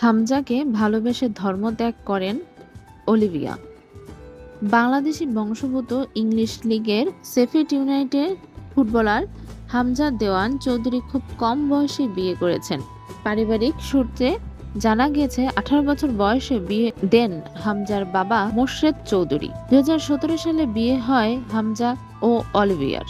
হামজাকে ভালোবেসে ধর্মত্যাগ করেন অলিভিয়া। বাংলাদেশি বংশোদ্ভূত ইংলিশ লিগের শেফিল্ড ইউনাইটেড ফুটবলার হামজা দেওয়ান চৌধুরী খুব কম বয়সে বিয়ে করেছেন। পারিবারিক সূত্রে জানা গেছে 18 বছর বয়সে বিয়ে দেন হামজার বাবা মোর্শেদ চৌধুরী। 2017 সালে বিয়ে হয় হামজা ও অলিভিয়ার।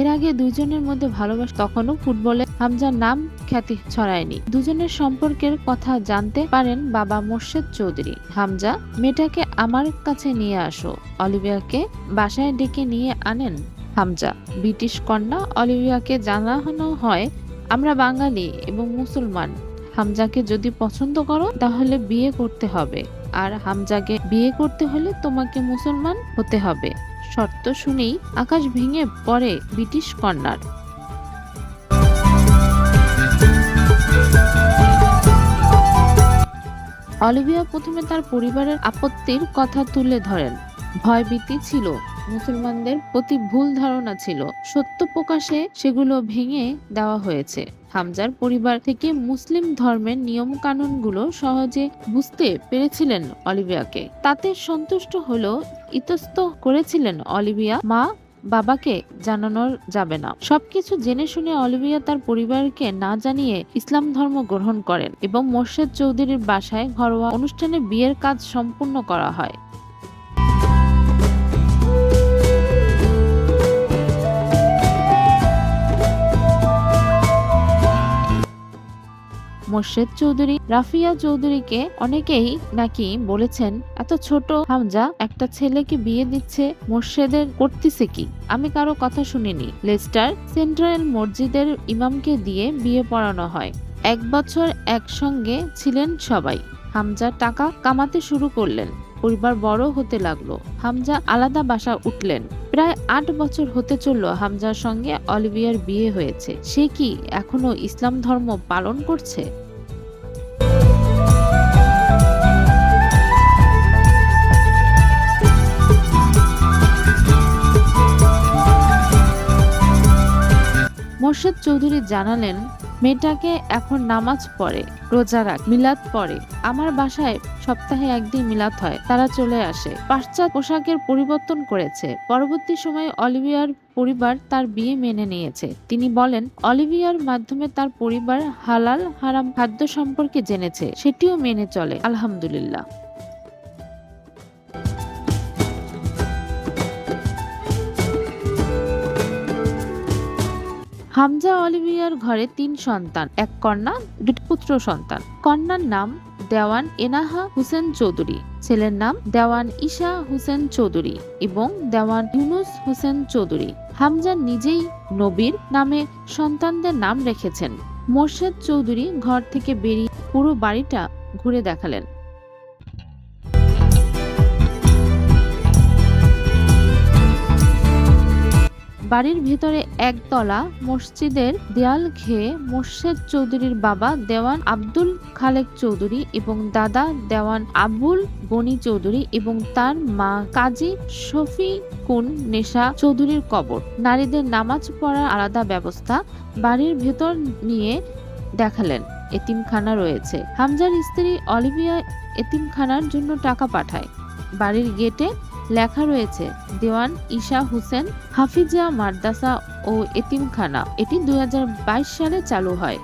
এর আগে দুইজনের মধ্যে ভালোবাসা তখনও ফুটবলে হামজার নাম খ্যাতি ছড়ায়নি। দুজনের সম্পর্কের কথা জানতে পারেন বাবা মোর্শেদ চৌধুরী। হামজা, মেয়েটাকে আমার কাছে নিয়ে আসো। অলিভিয়াকে বাসায় ডেকে নিয়ে আনেন হামজা। ব্রিটিশ কন্যা অলিভিয়াকে জানানো হয়, আমরা বাঙালি এবং মুসলমান। হামজাকে যদি পছন্দ করো তাহলে বিয়ে করতে হবে, আর হামজাকে বিয়ে করতে হলে তোমাকে মুসলমান হতে হবে। শর্ত শুনেই আকাশ ভেঙে পড়ে ব্রিটিশ কন্যার। অলিভিয়া প্রথমে তার পরিবারের আপত্তির কথা তুলে ধরেন। ভয়ভীতি ছিল, মুসলমানদের প্রতি ভুল ধারণা ছিল, সত্য প্রকাশে সেগুলো ভেঙে দেওয়া হয়েছে। হামজার পরিবার থেকে মুসলিম ধর্মের নিয়ম কানুনগুলো সহজে বুঝতে পেরেছিলেন অলিভিয়াকে। তাতে সন্তুষ্ট হলেও ইতস্ত করেছিলেন অলিভিয়া মা বাবাকে জানানো যাবে না। সবকিছু জেনে শুনে অলিভিয়া তার পরিবারকে না জানিয়ে ইসলাম ধর্ম গ্রহণ করেন এবং মোর্শেদ চৌধুরীর বাসায় ঘরোয়া অনুষ্ঠানে বিয়ের কাজ সম্পূর্ণ করা হয়। মোর্শেদ চৌধুরী রাফিয়া চৌধুরীকে অনেকেই নাকি বলেছেন, এত ছোট হামজা একটা ছেলেকে বিয়ে দিচ্ছে, মোর্শেদের করতেছে কি? আমি কারো কথা শুনিনি। লেস্টার সেন্ট্রাল মসজিদের ইমামকে দিয়ে বিয়ে পড়ানো হয়। 1 বছর একসঙ্গে ছিলেন সবাই। হামজা টাকা কামাতে শুরু করলেন, পরিবার বড় হতে লাগলো। হামজা আলাদা বাসা উঠলেন। প্রায় 8 বছর হতে চলল হামজার সঙ্গে অলিভিয়ার বিয়ে হয়েছে। সে কি এখনো ইসলাম ধর্ম পালন করছে? মোর্শেদ চৌধুরী জানালেন, মেয়েটাকে এখন নামাজ পড়ে, রোজা রাখ, মিলাদ পড়ে। আমার বাসায় সপ্তাহে একদিন মিলাদ হয়, তারা চলে আসে। পাশ্চাত্য পোশাকের পরিবর্তন করেছে। পরবর্তী সময়ে অলিভিয়ার পরিবার তার বিয়ে মেনে নিয়েছে। তিনি বলেন, অলিভিয়ার মাধ্যমে তার পরিবার হালাল হারাম খাদ্য সম্পর্কে জেনেছে, সেটিও মেনে চলে, আলহামদুলিল্লাহ। হামজা অলিভিয়ার ঘরে 3 সন্তান, 1 কন্যা, 2 পুত্র সন্তান। কন্যার নাম দেওয়ান এনাহা হুসেন চৌধুরী, ছেলের নাম দেওয়ান ঈশা হুসেন চৌধুরী এবং দেওয়ান ইউনুস হুসেন চৌধুরী। হামজা নিজেই নবীর নামে সন্তানদের নাম রেখেছেন। মোর্শেদ চৌধুরী ঘর থেকে বেরিয়ে পুরো বাড়িটা ঘুরে দেখালেন। বাড়ির ভেতরে একতলা মসজিদের দেয়াল ঘেয়ে মোর্শেদ চৌধুরীর বাবা দেওয়ান আব্দুল খালেক চৌধুরী এবং দাদা দেওয়ান আবুল গনি চৌধুরী এবং তার মা কাজী শফিকুন নেশা চৌধুরীর কবর। নারীদের নামাজ পড়ার আলাদা ব্যবস্থা বাড়ির ভেতর নিয়ে দেখালেন। এতিমখানা রয়েছে। হামজার স্ত্রী অলিভিয়া এতিমখানার জন্য টাকা পাঠায়। বাড়ির গেটে লেখা রয়েছে দেওয়ান ঈশা হুসেন হাফিজিয়া মাদ্রাসা ও এতিমখানা। এটি 2022 সালে চালু হয়।